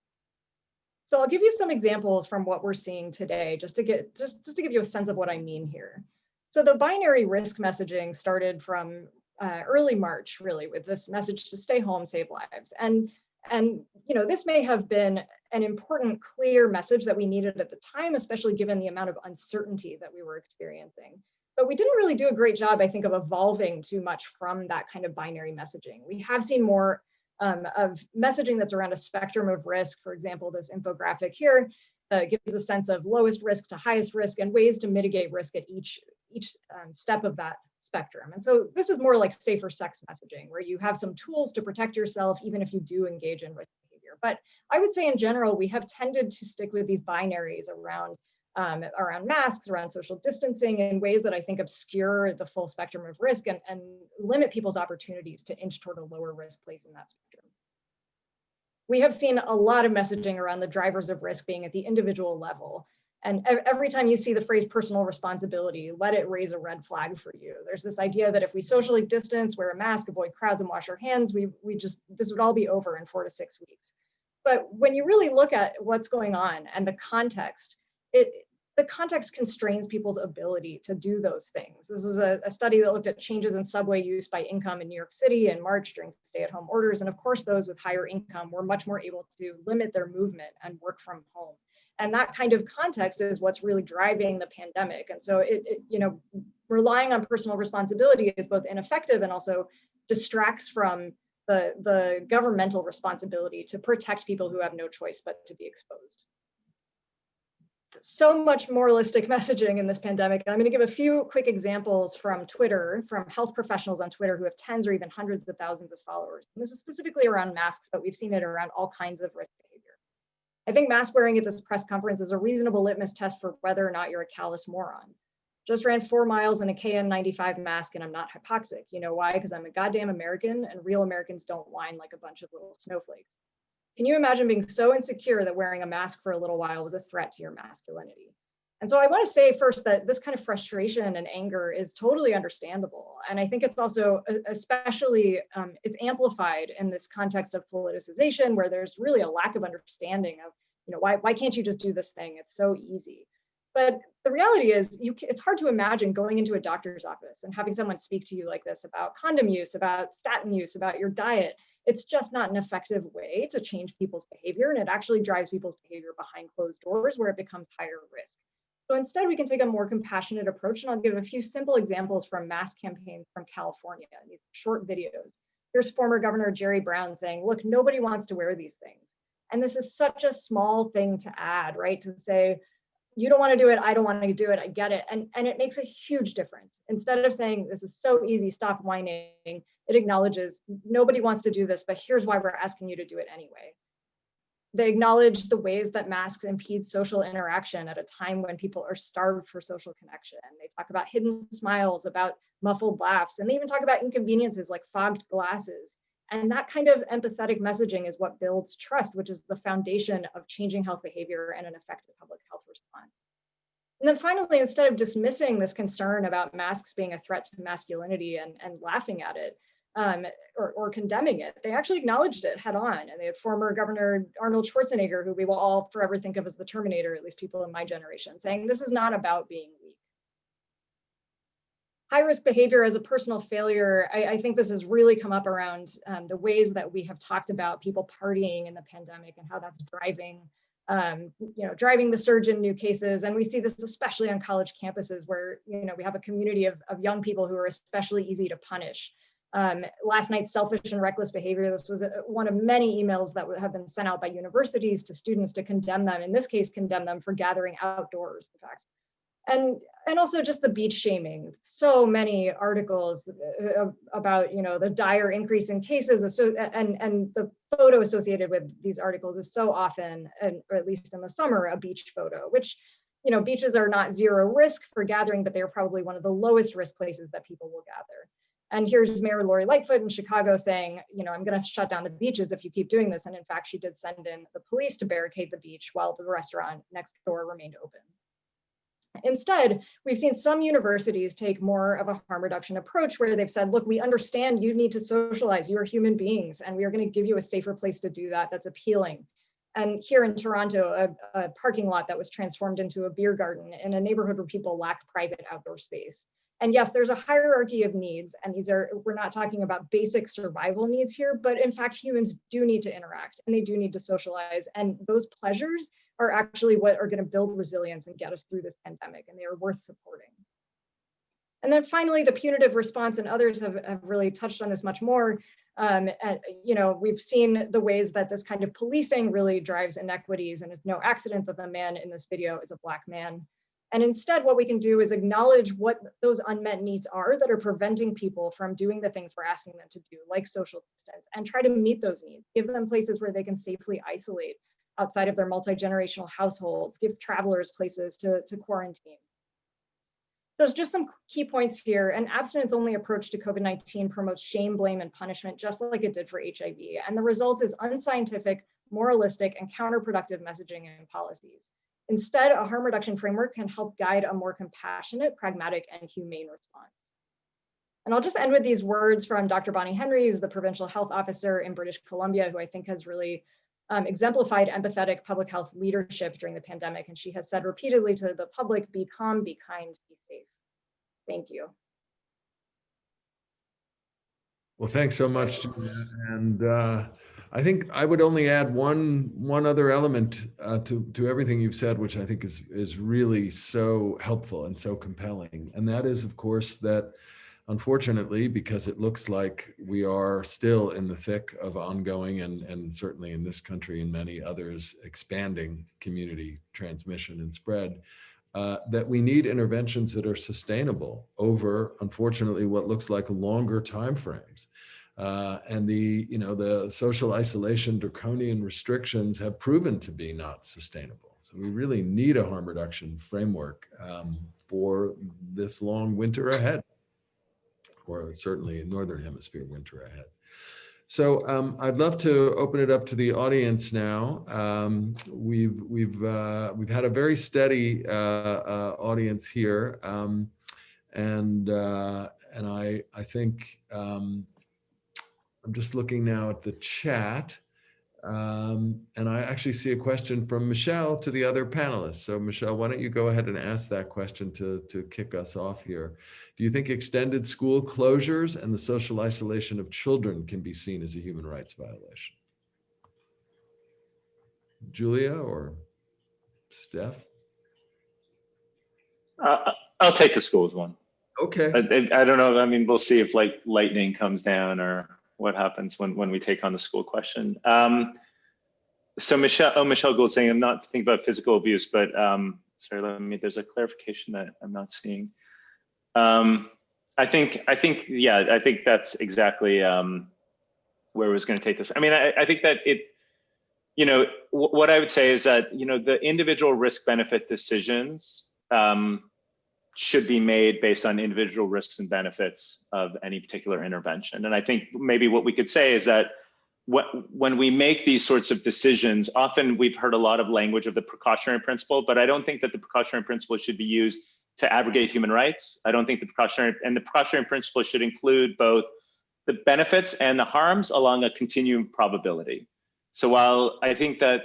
So I'll give you some examples from what we're seeing today, just to give you a sense of what I mean here. So the binary risk messaging started from early March, really, with this message to stay home, save lives. And this may have been an important, clear message that we needed at the time, especially given the amount of uncertainty that we were experiencing. But we didn't really do a great job, I think, of evolving too much from that kind of binary messaging. We have seen more of messaging that's around a spectrum of risk. For example, this infographic here gives a sense of lowest risk to highest risk and ways to mitigate risk at each step of that spectrum. And so this is more like safer sex messaging, where you have some tools to protect yourself, even if you do engage in risk behavior. But I would say in general, we have tended to stick with these binaries around masks, around social distancing, in ways that I think obscure the full spectrum of risk and limit people's opportunities to inch toward a lower risk place in that spectrum. We have seen a lot of messaging around the drivers of risk being at the individual level. And every time you see the phrase personal responsibility, let it raise a red flag for you. There's this idea that if we socially distance, wear a mask, avoid crowds, and wash our hands, this would all be over in 4 to 6 weeks. But when you really look at what's going on and the context, the context constrains people's ability to do those things. This is a study that looked at changes in subway use by income in New York City in March during stay-at-home orders. And of course, those with higher income were much more able to limit their movement and work from home. And that kind of context is what's really driving the pandemic. And so relying on personal responsibility is both ineffective and also distracts from the governmental responsibility to protect people who have no choice but to be exposed. So much moralistic messaging in this pandemic. And I'm going to give a few quick examples from Twitter, from health professionals on Twitter who have tens or even hundreds of thousands of followers. And this is specifically around masks, but we've seen it around all kinds of risk behavior. I think mask wearing at this press conference is a reasonable litmus test for whether or not you're a callous moron. Just ran 4 miles in a KN95 mask and I'm not hypoxic. You know why? Because I'm a goddamn American and real Americans don't whine like a bunch of little snowflakes. Can you imagine being so insecure that wearing a mask for a little while was a threat to your masculinity? And so I want to say first that this kind of frustration and anger is totally understandable. And I think it's also especially, it's amplified in this context of politicization where there's really a lack of understanding of, you know, why can't you just do this thing? It's so easy. But the reality is it's hard to imagine going into a doctor's office and having someone speak to you like this about condom use, about statin use, about your diet. It's just not an effective way to change people's behavior. And it actually drives people's behavior behind closed doors where it becomes higher risk. So instead, we can take a more compassionate approach, and I'll give a few simple examples from mass campaigns from California, these short videos. Here's former Governor Jerry Brown saying, look, nobody wants to wear these things. And this is such a small thing to add, right? To say, you don't want to do it, I don't want to do it, I get it. And it makes a huge difference. Instead of saying, this is so easy, stop whining, it acknowledges, nobody wants to do this, but here's why we're asking you to do it anyway. They acknowledge the ways that masks impede social interaction at a time when people are starved for social connection. They talk about hidden smiles, about muffled laughs, and they even talk about inconveniences like fogged glasses. And that kind of empathetic messaging is what builds trust, which is the foundation of changing health behavior and an effective public health response. And then finally, instead of dismissing this concern about masks being a threat to masculinity and laughing at it, or condemning it, they actually acknowledged it head on. And they had former Governor Arnold Schwarzenegger, who we will all forever think of as the Terminator, at least people in my generation, saying this is not about being weak. High risk behavior as a personal failure, I think this has really come up around the ways that we have talked about people partying in the pandemic and how that's driving driving the surge in new cases. And we see this especially on college campuses where, we have a community of young people who are especially easy to punish. Last night's selfish and reckless behavior, this was one of many emails that have been sent out by universities to students to condemn them, in this case, condemn them for gathering outdoors, in fact. And also just the beach shaming. So many articles about, the dire increase in cases, and the photo associated with these articles is so often, or at least in the summer, a beach photo, which, beaches are not zero risk for gathering, but they're probably one of the lowest risk places that people will gather. And here's Mayor Lori Lightfoot in Chicago saying, I'm going to shut down the beaches if you keep doing this. And in fact, she did send in the police to barricade the beach while the restaurant next door remained open. Instead, we've seen some universities take more of a harm reduction approach where they've said, look, we understand you need to socialize, you are human beings, and we are going to give you a safer place to do that that's appealing. And here in Toronto, a parking lot that was transformed into a beer garden in a neighborhood where people lack private outdoor space. And yes, there's a hierarchy of needs, and we're not talking about basic survival needs here, but in fact, humans do need to interact and they do need to socialize. And those pleasures are actually what are going to build resilience and get us through this pandemic, and they are worth supporting. And then finally, the punitive response, and others have really touched on this much more. We've seen the ways that this kind of policing really drives inequities, and it's no accident that the man in this video is a Black man. And instead, what we can do is acknowledge what those unmet needs are that are preventing people from doing the things we're asking them to do, like social distance, and try to meet those needs, give them places where they can safely isolate outside of their multi-generational households, give travelers places to quarantine. So just some key points here. An abstinence-only approach to COVID-19 promotes shame, blame, and punishment, just like it did for HIV. And the result is unscientific, moralistic, and counterproductive messaging and policies. Instead, a harm reduction framework can help guide a more compassionate, pragmatic, and humane response. And I'll just end with these words from Dr. Bonnie Henry, who's the provincial health officer in British Columbia, who I think has really exemplified empathetic public health leadership during the pandemic. And she has said repeatedly to the public, be calm, be kind, be safe. Thank you. Well, thanks so much, and I think I would only add one other element to everything you've said, which I think is really so helpful and so compelling, and that is, of course, that unfortunately, because it looks like we are still in the thick of ongoing and certainly in this country and many others expanding community transmission and spread. That we need interventions that are sustainable over, unfortunately, what looks like longer timeframes. And the social isolation, draconian restrictions have proven to be not sustainable. So we really need a harm reduction framework for this long winter ahead, or certainly Northern Hemisphere winter ahead. So I'd love to open it up to the audience now. We've had a very steady audience here, and I think I'm just looking now at the chat. And I actually see a question from Michele to the other panelists. So Michele, why don't you go ahead and ask that question to kick us off here. Do you think extended school closures and the social isolation of children can be seen as a human rights violation? Julia or Steph? I'll take the schools one. Okay. I don't know. I mean, we'll see if like lightning comes down or what happens when we take on the school question. So Michele Gould saying, I'm not thinking about physical abuse, but sorry, there's a clarification that I'm not seeing. I think that's exactly where I was going to take this. I mean, I think that what I would say is that, the individual risk benefit decisions should be made based on individual risks and benefits of any particular intervention. And I think maybe what we could say is that when we make these sorts of decisions, often we've heard a lot of language of the precautionary principle, but I don't think that the precautionary principle should be used to abrogate human rights. I don't think the precautionary principle should include both the benefits and the harms along a continuum probability. So while I think that,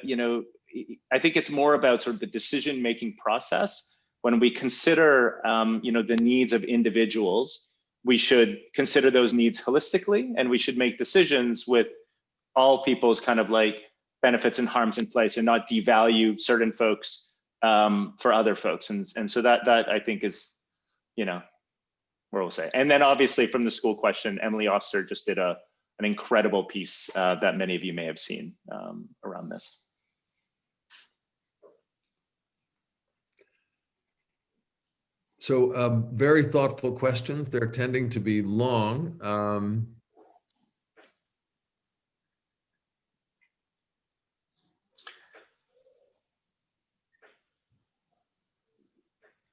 I think it's more about sort of the decision-making process. When we consider, the needs of individuals, we should consider those needs holistically, and we should make decisions with all people's kind of like benefits and harms in place, and not devalue certain folks for other folks. And so that I think is, where we'll say. And then obviously from the school question, Emily Oster just did an incredible piece that many of you may have seen around this. So very thoughtful questions. They're tending to be long.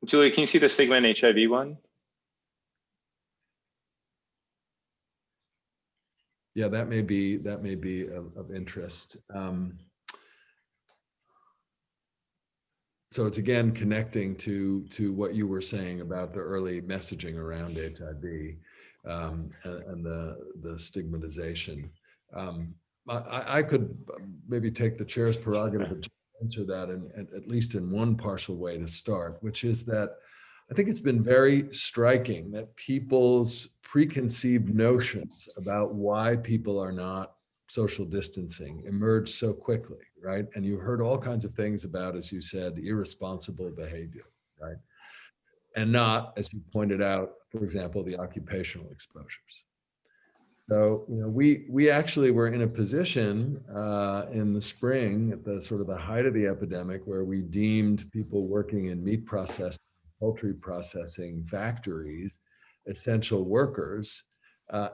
Julia, can you see the stigma and HIV one? Yeah, that may be of interest. So it's again connecting to what you were saying about the early messaging around HIV and the stigmatization. I could maybe take the chair's prerogative to answer that, and at least in one partial way to start, which is that I think it's been very striking that people's preconceived notions about why people are not social distancing emerged so quickly, right? And you heard all kinds of things about, as you said, irresponsible behavior, right? And not, as you pointed out, for example, the occupational exposures. So, we actually were in a position in the spring at the sort of the height of the epidemic where we deemed people working in meat processing, poultry processing factories essential workers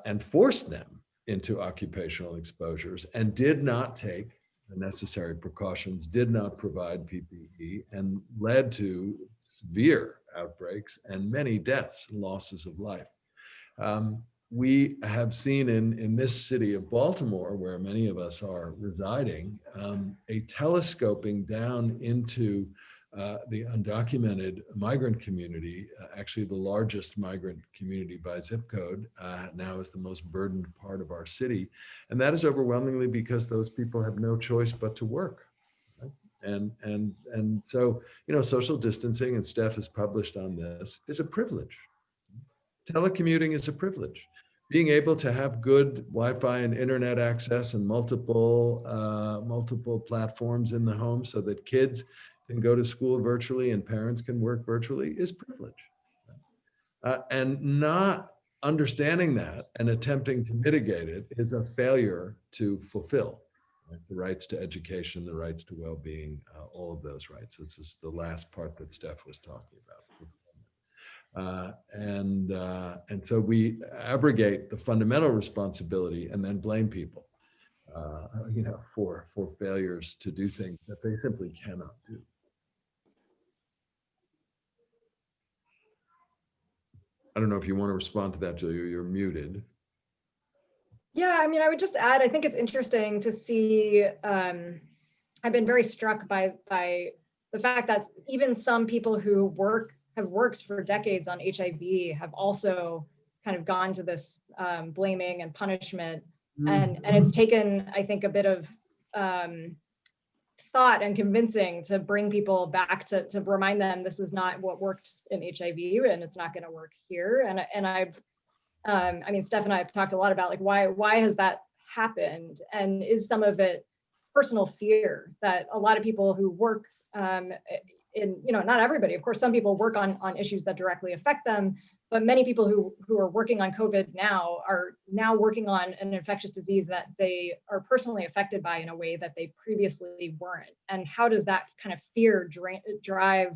and forced them into occupational exposures and did not take the necessary precautions, did not provide PPE, and led to severe outbreaks and many deaths, losses of life. We have seen in this city of Baltimore, where many of us are residing, a telescoping down into the undocumented migrant community, actually the largest migrant community by zip code, now is the most burdened part of our city. And that is overwhelmingly because those people have no choice but to work. Right? And so, social distancing, and Steph has published on this, is a privilege. Telecommuting is a privilege. Being able to have good Wi-Fi and internet access and multiple platforms in the home so that kids can go to school virtually and parents can work virtually is privilege. And not understanding that and attempting to mitigate it is a failure to fulfill the rights to education, the rights to well-being, all of those rights. This is the last part that Steph was talking about. And so we abrogate the fundamental responsibility and then blame people, for failures to do things that they simply cannot do. I don't know if you want to respond to that, Julia. You're muted. Yeah, I mean, I would just add, I think it's interesting to see, I've been very struck by the fact that even some people who have worked for decades on HIV have also kind of gone to this blaming and punishment. And it's taken, I think, a bit of thought and convincing to bring people back to remind them this is not what worked in HIV and it's not going to work here. And I mean, Steph and I have talked a lot about like why has that happened, and is some of it personal fear that a lot of people who work in, you know, not everybody, of course, some people work on issues that directly affect them, but many people who are working on COVID now are now working on an infectious disease that they are personally affected by in a way that they previously weren't. And how does that kind of fear drive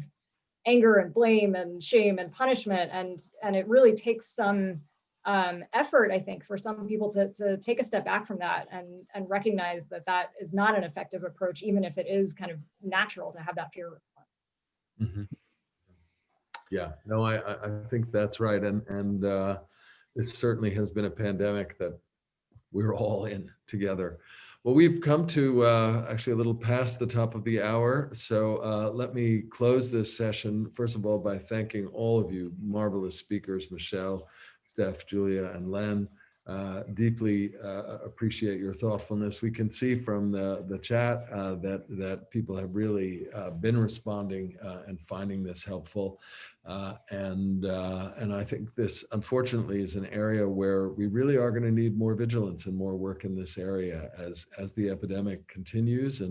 anger and blame and shame and punishment? And it really takes some effort, I think, for some people to take a step back from that and recognize that that is not an effective approach, even if it is kind of natural to have that fear response. Mm-hmm. Yeah, no, I think that's right. And this certainly has been a pandemic that we're all in together. Well, we've come to actually a little past the top of the hour. So let me close this session, first of all, by thanking all of you marvelous speakers, Michele, Steph, Julia, and Len. Deeply appreciate your thoughtfulness. We can see from the chat that people have really been responding and finding this helpful. And I think this, unfortunately, is an area where we really are going to need more vigilance and more work in this area as the epidemic continues.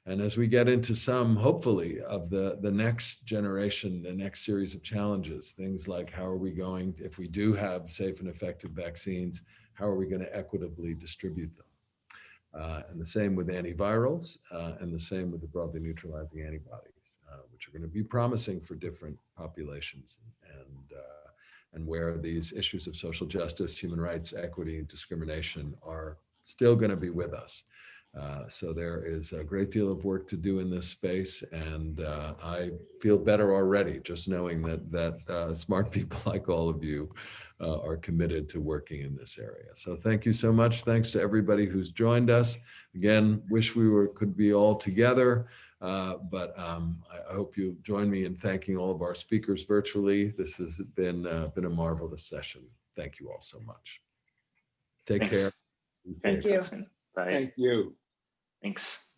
And as we get into some, hopefully, of the next generation, the next series of challenges, things like how are we going, if we do have safe and effective vaccines, how are we going to equitably distribute them? And the same with antivirals, and the same with the broadly neutralizing antibodies, which are going to be promising for different populations, and where these issues of social justice, human rights, equity, discrimination are still going to be with us. So there is a great deal of work to do in this space, and I feel better already just knowing that smart people like all of you are committed to working in this area. So thank you so much. Thanks to everybody who's joined us. Again, wish we could be all together, but I hope you join me in thanking all of our speakers virtually. This has been a marvelous session. Thank you all so much. Take care. Thank you. Bye. Thank you. Thanks.